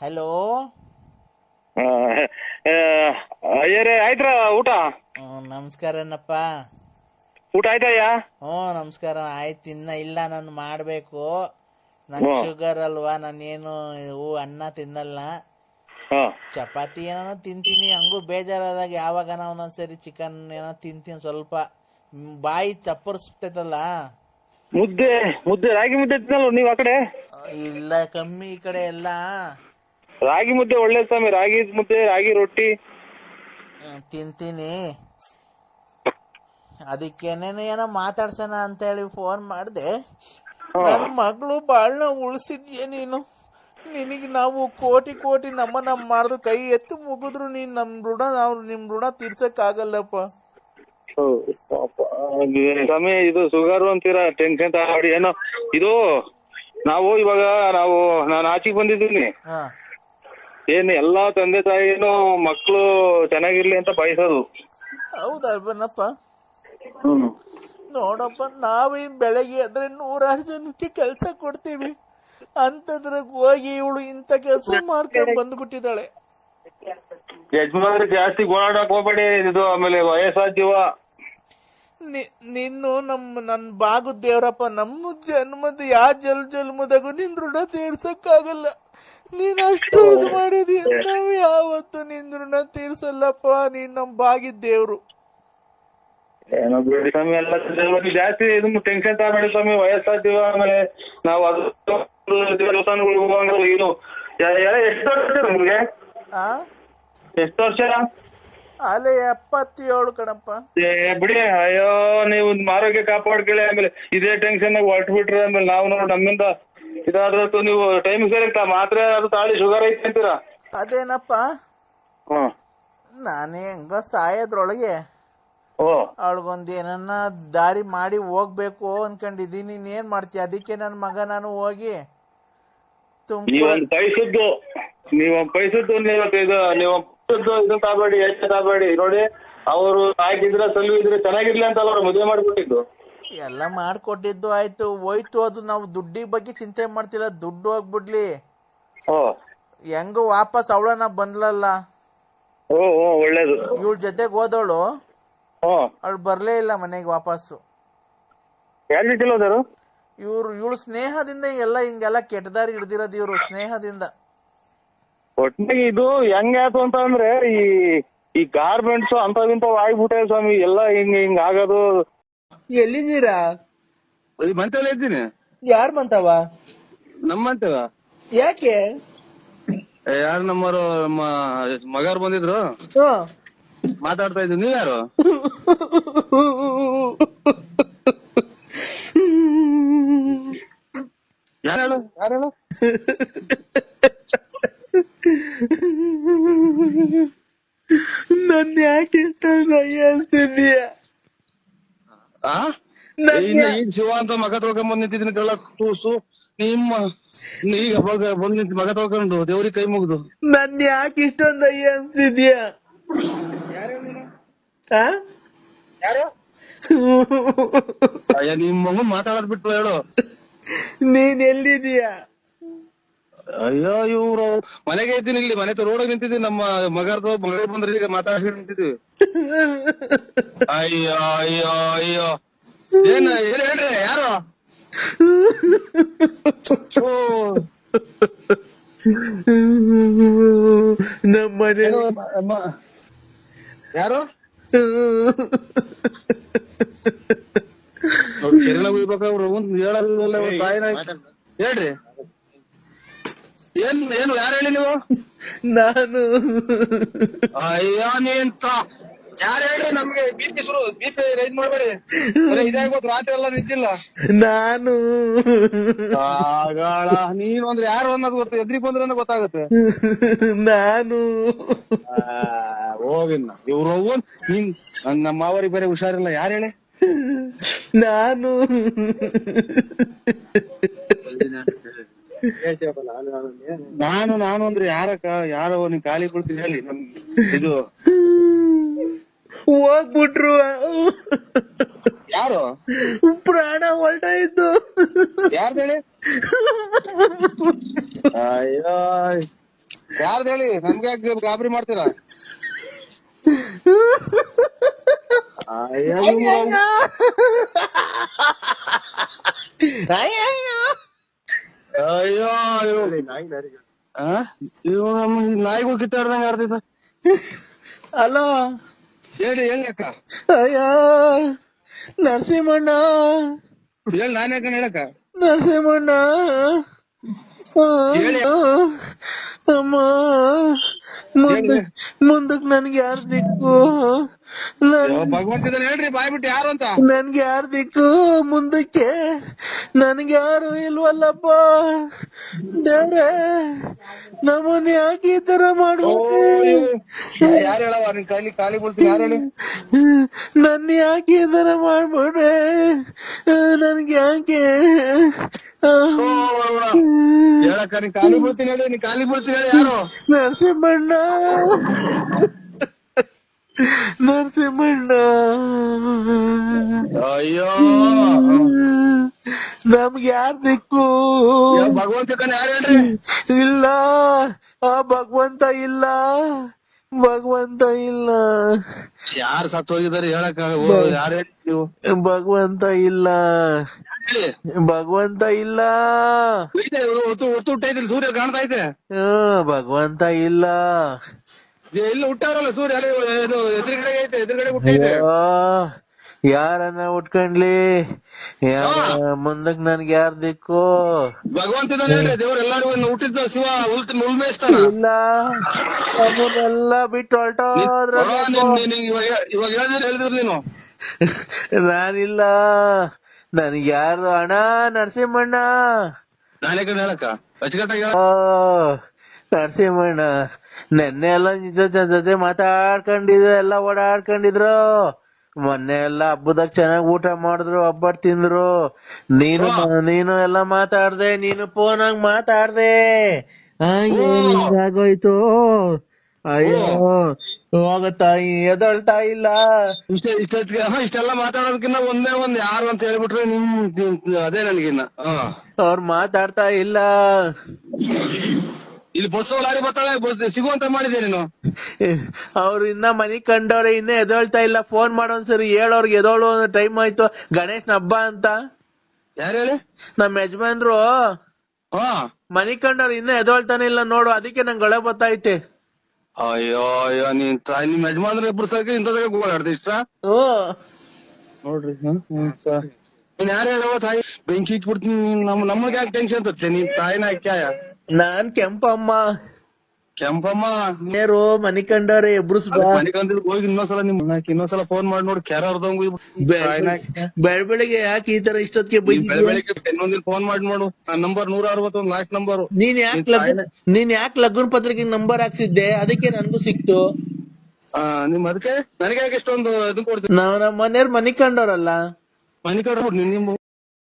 Hello. ಅಯ್ಯರೇ ಆಯ್ತ್ರ ಊಟ? ನಮಸ್ಕಾರನಪ್ಪ. ಊಟ ಆಯ್ತಯ್ಯ? ನಮಸ್ಕಾರ. ಆಯ್ತು, ಇನ್ನ ಇಲ್ಲ, ನಾನು ಮಾಡಬೇಕು. ನಂಗೆ ಶುಗರ್ ಅಲ್ವಾ, ನಾನೇನು ಅನ್ನ ತಿನ್ನಲ್ಲ. ಚಪಾತಿ ಏನೋ ತಿಂತೀನಿ, ಹಂಗೂ ಬೇಜಾರಾದಾಗ ಯಾವಾಗನ ಒಂದೊಂದ್ಸರಿ ಚಿಕನ್ ಏನೋ ತಿಂತೀನಿ. ಸ್ವಲ್ಪ ಬಾಯಿ ಚಪ್ಪರ್ಸ್ತೈತಲ್ಲ. ಮುದ್ದೆ ಮುದ್ದೆ ರಾಗಿ ಮುದ್ದೆ ತಿನ್ನಲ್ಲ ನೀವು ಆ ಕಡೆ? ಇಲ್ಲ, ಕಮ್ಮಿ ಈ ಕಡೆ ಎಲ್ಲ. ರಾಗಿ ಮುದ್ದೆ ಒಳ್ಳೆ ಸ್ವಾಮಿ. ರಾಗಿ ಮುದ್ದೆ, ರಾಗಿ ರೊಟ್ಟಿ ತಿಂತೀನಿ. ಅದಕ್ಕೇನೇನು ಏನೋ ಮಾತಾಡ್ಸೋಣ ಅಂತ ಹೇಳಿ ಫೋನ್ ಮಾಡಿದೆ. ನನ್ನ ಮಗಳು ಬಾಳ್ನ ಉಳಿಸಿದ್ಯೆ ನೀನು. ನಿನಗೆ ನಾವು ಕೋಟಿ ಕೋಟಿ ನಮ್ಮನ್ನ ಮಾಡಿದ್ರು, ಕೈ ಎತ್ತು ಮುಗಿದ್ರು ನೀನು ನಿಮ್ಮ ಋಣ ತೀರ್ಸಕ್ಕಾಗಲ್ಲಪ್ಪ. ಸ್ವಾಮಿ, ಇದು ಶುಗರ್ ಅಂತೀರಾ, ಟೆನ್ಷನ್ ತಗೊಬೇಡಿ. ಏನೋ ಇದು ಇವಾಗ ನಾನು ಆಚೆಗೆ ಬಂದಿದ್ದೀನಿ. ಏನು ಎಲ್ಲಾ ತಂದೆ ತಾಯಿನೂ ಮಕ್ಕಳು ಚೆನ್ನಾಗಿರ್ಲಿ ಅಂತ ಬಯಸೋದು. ಹೌದಲ್ವನಪ್ಪ? ನೋಡಪ್ಪ, ನಾವೇನ್ ಬೆಳಗ್ಗೆ ಆದ್ರೆ 100 ಜನಕ್ಕೆ ಕೆಲಸ ಕೊಡ್ತೀವಿ, ಅಂತದ್ರಾಗ ಹೋಗಿ ಇವಳು ಇಂಥ ಕೆಲಸ ಮಾಡ್ಕೊಂಡು ಬಂದ್ಬಿಟ್ಟಿದ್ದಾಳೆ. ಯಜಮಾನ್ರಿ ಜಾಸ್ತಿ ಓಡಾಡಕ್ ಹೋಗ್ಬೇಡಿ. ಇದು ಆಮೇಲೆ ವಯಸ್ಸಾದೀವ. ನಿನ್ನು ನನ್ನ ಬಾಗುದ್ ದೇವ್ರಪ್ಪ. ನಮ್ಮ ಜನ್ಮದ ಯಾವ ಜನ್ಮದಾಗೂ ನಿನ್ ಋಣ ತೀರ್ಸಕ್ಕಾಗಲ್ಲ. ನೀನ್ ಅಷ್ಟು ಇದು ಮಾಡಿದೀಯ, ನಾವು ಯಾವತ್ತು ನಿನ್ ಋಣ ತೀರ್ಸಲ್ಲಪ್ಪ. ನೀನ್ ನಮ್ ಬಾಗಿದ್ ದೇವ್ರು. ಏನೋ ಬಿಡಿ ಸ್ವಾಮಿ, ಎಲ್ಲ ಜಾಸ್ತಿ ಇದನ್ನು ಟೆನ್ಷನ್ ತಗೊಬೇಡಿ ಸ್ವಾಮಿ. ವಯಸ್ಸಾದೀವ, ಆಮೇಲೆ ನಾವು ದೇವಸ್ಥಾನಗಳಿಗೆ ಹೋಗಂಗ. ಇದು ಎಷ್ಟು ವರ್ಷ ನಿಮ್ಗೆ? ಎಷ್ಟು ವರ್ಷ? ಅಲ್ಲೇ 77 ಕಣಪ್ಪ. ಬಿಡಿ. ಅಯ್ಯೋ, ನೀವು ಆರೋಗ್ಯ ಕಾಪಾಡ್ಕೊಳ್ಳಿ. ಆಮೇಲೆ ಇದೇ ಟೆನ್ಷನ್ ಹೊರಟು ಬಿಟ್ರೆ ಆಮೇಲೆ ನಾವು ನಮ್ಮಿಂದ ಇದಾದ್ರೂ ನೀವು ಟೈಮ್ ಸರಿ ಮಾತ್ರೆ ಅದು ತಾಳಿ ಶುಗರ್ ಐತೆ ಅಂತೀರಾ? ಅದೇನಪ್ಪ, ನಾನೇ ಹೆಂಗ ಸಾಯೋದ್ರೊಳಗೆ ಅವಳಿಗೊಂದು ಏನನ್ನ ದಾರಿ ಮಾಡಿ ಹೋಗ್ಬೇಕು ಅನ್ಕೊಂಡಿದ್ದೀನಿ. ನೀನ್ ಮಾಡ್ತೀಯ? ಅದಕ್ಕೆ ನನ್ನ ಮಗ ನಾನು ಹೋಗಿ ಪೈಸದ್ದು ಇದನ್ನ ತಾಬೇಡಿ, ಹೆಚ್ಚು ತಾಬೇಡಿ. ನೋಡಿ, ಅವರು ಆಗಿದ್ರೆ ಸಲ್ವಿದ್ರೆ ಚೆನ್ನಾಗಿರ್ಲಿ ಅಂತ ಅವ್ರು ಮದುವೆ ಮಾಡ್ಕೊಟ್ಟಿದ್ದು. ಎಲ್ಲ ಮಾಡ್ಕೊಟ್ಟಿದ್ದು ಆಯ್ತು, ಹೋಯ್ತು. ಅದು ನಾವು ದುಡ್ಡಿನ ಬಗ್ಗೆ ಚಿಂತೆ ಮಾಡ್ತಿಲ್ಲ. ದುಡ್ಡು ಹೋಗ್ಬಿಡ್ಲಿ, ಹೆಂಗ ವಾಪಸ್ ಅವಳನ್ನ ಬಂದ್ಲಲ್ಲ. ಒಳ್ಳೇದು. ಇವಳ ಜೊತೆಗೆ ಹೋದವಳು, ಅವಳು ಬರ್ಲೇ ಇಲ್ಲ ಮನೆಗೆ ವಾಪಸ್ಸು. ಇವಳು ಸ್ನೇಹದಿಂದ ಎಲ್ಲ ಹಿಂಗೆಲ್ಲ ಕೆಟ್ಟದಾರಿ ಹಿಡ್ದಿರೋದು. ಇವ್ರು ಸ್ನೇಹದಿಂದ. ಒಟ್ಟಿಗೆ ಇದು ಹೆಂಗಾಯ್ತು ಅಂತ ಅಂದ್ರೆ, ಈ ಗಾರ್ಮೆಂಟ್ಸ್ ಅಂತವಿಂತ ಆಗ್ಬಿಟ್ಟೆ ಸ್ವಾಮಿ. ಎಲ್ಲ ಹಿಂಗ ಆಗೋದು. ಎಲ್ಲಿದ್ದೀರಾ? ಮಂತವಲ್ಲ ಇದ್ದೀನಿ. ಯಾರು ಮಂತವ? ನಮ್ಮಂತವ. ಯಾಕೆ? ಯಾರು ನಮ್ಮವರು, ನಮ್ಮ ಮಗಾರು ಬಂದಿದ್ರು, ಮಾತಾಡ್ತಾ ಇದ್ರು. ನೀವ್ ಯಾರು? ಯಾರು ಹೇಳು? ನನ್ನ ಯಾಕೆ ಅನ್ಸ್ತಿದೀಯ? ಈಗ ಶಿವ ಅಂತ ಮಗ ತೊಳ್ಕೊಂಡ್ ನಿಂತಿದ್ದೀನಿ. ಕಳ್ಳ ತೂಸು ನಿಮ್ಮ ಈಗ ಬಂದ್ ನಿಂತ ಮಗ ತೊಳ್ಕೊಂಡು ದೇವ್ರಿಗೆ ಕೈ ಮುಗ್ದು. ನನ್ ಯಾಕೆ ಇಷ್ಟೊಂದು ಅನ್ಸ್ತಿದ್ಯಾ? ಯಾರು? ಅಯ್ಯ, ನಿಮ್ ಮಗನ್ ಮಾತಾಡೋದ್ ಬಿಟ್ಟು ಹೇಳು. ನೀನ್ ಎಲ್ಲಿದೀಯಾ? ಅಯ್ಯೋ, ಇವ್ರು ಮನೆಗೆ ಇದ್ದೀನಿ. ಇಲ್ಲಿ ಮನೆ ರೋಡಾಗ ನಿಂತಿದ್ದೀನಿ. ನಮ್ಮ ಮಗ ಬಂದ್ರೆ ಈಗ ಮಾತಾಡ್ಕೊಂಡು ನಿಂತಿದ್ವಿ. ಅಯ್ಯೋ ಅಯ್ಯೋ ಅಯ್ಯೋ, ಏನ್ ಹೇಳ್ರಿ? ಯಾರು? ನಮ್ಮನೆ ಯಾರು? ಕೆರೆಲ ಹೋಗ್ಬೇಕವ್ರು ಹೇಳಲ್ಲ. ಹೇಳ್ರಿ, ಏನು ಯಾರು ಹೇಳಿ ನೀವು? ನಾನು. ಅಯ್ಯೋ, ನೀಂತ ಯಾರು ಹೇಳ್ರಿ? ನಮ್ಗೆ ಬೀಚ್ ರೈಡ್ ಮಾಡ್ಬೇಡಿ. ಇದಾಗೋದು ರಾತ್ರಿ ಎಲ್ಲ ನಿಂತಿಲ್ಲ. ನಾನು. ಆಗಾಳ, ನೀನು ಅಂದ್ರೆ ಯಾರು ಅನ್ನೋದು ಗೊತ್ತು. ಎದ್ರಿಗೆ ಬಂದ್ರೆ ಗೊತ್ತಾಗುತ್ತೆ. ನಾನು. ಹೋಗಿನ್ನ ಇವ್ರು ನೀನ್ ನಮ್ಮ ಮಾವರಿಗೆ ಬೇರೆ ಹುಷಾರಿಲ್ಲ. ಯಾರು ಹೇಳಿ? ನಾನು. ನಾನು ಅಂದ್ರೆ ಯಾರೋ ನಿನ್ ಖಾಲಿ ಕೊಡ್ತೀನಿ ಹೇಳಿ. ಇದು ಹೋಗ್ಬಿಟ್ರು. ಯಾರು? ಪ್ರಾಣ ಹೊರಟಾಯ್ತು. ಯಾರ್ದು ಹೇಳಿ? ಅಯ್ಯೋ, ಯಾರ್ದು ಹೇಳಿ, ನಮ್ಗೆ ಯಾಕೆ ಗಾಬರಿ ಮಾಡ್ತೀರಾ? ಅಯ್ಯೋ ನಾಯಿಗಳು ಕಿತ್ತಾಡ್ದಂಗ ಆಡ್ತಿದ್ದ. ಹಲೋ ಹೇಳಿ ಅಕ್ಕ. ಅಯ್ಯ ನರಸಿಂಹಣ್ಣ, ಹೇಳಿ, ನಾನ್ ಯಾಕ ಹೇಳಕ್ಕ. ನರಸಿಂಹಣ್ಣ, ಹೇಳಿ. ಅಮ್ಮ, ಮುಂದಕ್ ನನ್ಗೆ ಯಾರ್ ದಿಕ್ಕು? ಭಗವಂತ ಹೇಳ್ರಿ ಬಾಯ್ಬಿಟ್ಟು ಯಾರು ಅಂತ. ನನ್ಗೆ ಯಾರ್ ದಿಕ್ಕು ಮುಂದಕ್ಕೆ? ನನ್ಗೆ ಯಾರು ಇಲ್ವಲ್ಲಪ್ಪ ದೇವ್ರೆ, ನಮ್ಮನ್ನ ಯಾಕೆ ಈ ತರ ಮಾಡ್ಬಿಟ್ರಿ? ಯಾರು ಹೇಳವ ನಿನ್ ಕೈಲಿ ಖಾಲಿ ಬೀಳ್ತೀನಿ, ಯಾರು ಹೇಳಿ? ನನ್ನ ಯಾಕೆ ಈ ತರ ಮಾಡ್ಬಿಟ್ರೆ? ನನ್ಗೆ ಯಾಕೆ ಹೇಳಕ್ಕ, ನೀನ್ ಖಾಲಿ ಬೀಳ್ತೀನಿ ಹೇಳಿ, ನೀನ್ ಖಾಲಿ ಬೀಳ್ತೀನಿ ಹೇಳಿ. ಯಾರು? ನರಸಿಂಹಣ್ಣ, ನರಸಿಂಹಣ್ಣ. ಅಯ್ಯೋ, ನಮ್ಗೆ ಯಾರ್ ದಿಕ್ಕು? ಭಗವಂತ ಯಾರು ಹೇಳ್ರಿ? ಇಲ್ಲ, ಆ ಭಗವಂತ ಇಲ್ಲ, ಭಗವಂತ ಇಲ್ಲ. ಯಾರು ಸತ್ತು ಹೋಗಿದ್ದಾರೆ ಹೇಳಕ್ಕ? ಯಾರು ಹೇಳಿ ನೀವು? ಭಗವಂತ ಇಲ್ಲ, ಭಗವಂತ ಇಲ್ಲ. ಹುಟ್ಟೈತಿಲ್ಲ, ಸೂರ್ಯ ಕಾಣ್ತಾ ಐತೆ. ಭಗವಂತ ಇಲ್ಲ. ಇಲ್ಲ ಹುಟ್ಟಾರಲ್ಲ ಸೂರ್ಯ, ಎದುರುಗಡೆ ಐತೆ, ಎದುರುಗಡೆ ಹುಟ್ಟೈತೆ. ಯಾರನ್ನ ಉಟ್ಕೊಂಡ್ಲಿ, ಮುಂದಕ್ ನನ್ಗೆ ಯಾರ್ ದಿಕ್ಕು? ಭಗವಂತ ಹೇಳ್ರಿ, ದೇವ್ರ ಎಲ್ಲಾರು ಹುಟ್ಟಿದ್ದ ಶಿವ ಉಲ್ಮೇಯಿಸ್ತಾನ. ಇಲ್ಲ, ನಮ್ಮನ್ನೆಲ್ಲ ಬಿಟ್ಟು ಹೊರಟೋದ್ರ. ಇವಾಗ ಹೇಳಿದ್ರು ನೀನು. ನಾನಿಲ್ಲ, ನನ್ಗೆ ಯಾರು? ಅಣ್ಣ ನರಸಿಂಹಣ್ಣ, ನಾನೇ ಕಡೆ ಹೇಳಕ್ಕ ಅಚ್ಚುಕಟ್ಟಾಗಿ. ನರಸಿಂಹಣ್ಣ, ನೆನ್ನೆ ಎಲ್ಲ ಜೊತೆ ಮಾತಾಡ್ಕೊಂಡಿದ್ರು, ಎಲ್ಲ ಓಡಾಡ್ಕೊಂಡಿದ್ರು. ಮೊನ್ನೆ ಎಲ್ಲ ಹಬ್ಬದಾಗ ಚೆನ್ನಾಗ್ ಊಟ ಮಾಡಿದ್ರು, ಹಬ್ಬಟ್ ತಿಂದ್ರು. ನೀನು ಎಲ್ಲ ಮಾತಾಡ್ದೆ, ನೀನು ಫೋನ್ ಆಗಿ ಮಾತಾಡ್ದೆ. ಆಗೋಯ್ತು. ಅಯ್ಯೋ ಹೋಗತ್ತಾಯಿ, ಎದೊಳ್ತಾ ಇಲ್ಲ. ಇಷ್ಟೆಲ್ಲ ಮಾತಾಡೋದಕ್ಕಿನ್ನ ಒಂದ್ ಯಾರು ಅಂತ ಹೇಳ್ಬಿಟ್ರೆ ನಿಮ್ ಅದೇ ನನ್ಗಿನ್ನ. ಅವ್ರು ಮಾತಾಡ್ತಾ ಇಲ್ಲ. ಇಲ್ಲಿ ಬಸ್ ಲಾರಿ ಬರ್ತಾಳೆ, ಬಸ್ ಸಿಗುವಂತ ಮಾಡಿದೆ ನೀನು. ಅವ್ರು ಇನ್ನ ಮನಿ ಕಂಡವ್ರೆ, ಇನ್ನ ಎದೊಳ್ತಾ ಇಲ್ಲ. ಫೋನ್ ಮಾಡೋನ್ಸರಿ ಹೇಳೋರ್ಗೆ ಎದೋಳು, ಟೈಮ್ ಆಯ್ತು, ಗಣೇಶನ ಹಬ್ಬ ಅಂತ. ಯಾರು ಹೇಳಿ? ನಮ್ ಯಜಮಾನ್ರು ಮನಿ ಕಂಡವ್ರು ಇನ್ನ ಎದೊಳ್ತಾನೆ ಇಲ್ಲ ನೋಡು, ಅದಕ್ಕೆ ನಂಗೆ ಗಳೆ ಬತ್ತೈತೆ. ಅಯ್ಯೋ ಅಯ್ಯೋ, ನಿಮ್ ಯಜಮಾನ್ರ ಇಬ್ರು ಸರ್ಕ ಇಂಥದಾಗ ಓಡಾಡ್ದೆ ಇಷ್ಟ ನೋಡ್ರಿ. ನೀನ್ ಯಾರು ಹೇಳವ ತಾಯಿ? ಬೆಂಕಿ ಇಟ್ಬಿಡ್ತೀನಿ. ನಮಗೆ ಯಾಕೆ ಟೆನ್ಷನ್ ತತ್ತೆ? ನೀನ್ ತಾಯಿನ ಕ್ಯಾಯ? ನಾನ್ ಕೆಂಪಮ್ಮ. ಕೆಂಪಮ್ಮ ನೇರು ಮನಿ ಕಂಡವ್ರೆ ಇಬ್ರು. ಹೋಗಿ ಇನ್ನೊಂದ್ಸಲ ಫೋನ್ ಮಾಡಿ ನೋಡಿ, ಕೆರ ಅರ್ಧಂಗ್ ಬೆಳಬೆಳಿಗ್ಗೆ ಯಾಕೆ ಈ ತರ ಇಷ್ಟೊತ್ತಿಗೆ ಬೆಳಿಗ್ಗೆ ಇನ್ನೊಂದಿನ ಫೋನ್ ಮಾಡಿ ನೋಡು. ನನ್ನ ನಂಬರ್ 161 ಲಾಸ್ಟ್ ನಂಬರ್. ನೀನ್ ಯಾಕೆ ಲಗ್ನ ಪತ್ರಿಕೆ ನಂಬರ್ ಹಾಕ್ಸಿದ್ದೆ? ಅದಕ್ಕೆ ನನ್ಗೂ ಸಿಕ್ತು. ನಿಮ್ ಅದಕ್ಕೆ ನನಗೆ ಯಾಕೆ ಇಷ್ಟೊಂದು ಇದು ಕೊಡ್ತೀನಿ? ನಮ್ಮ ಮನೆಯವ್ರು ಮನಿ ಕಂಡವ್ರಲ್ಲ. ಮನಿ ಕಡೆ ನಿಮ್ಮ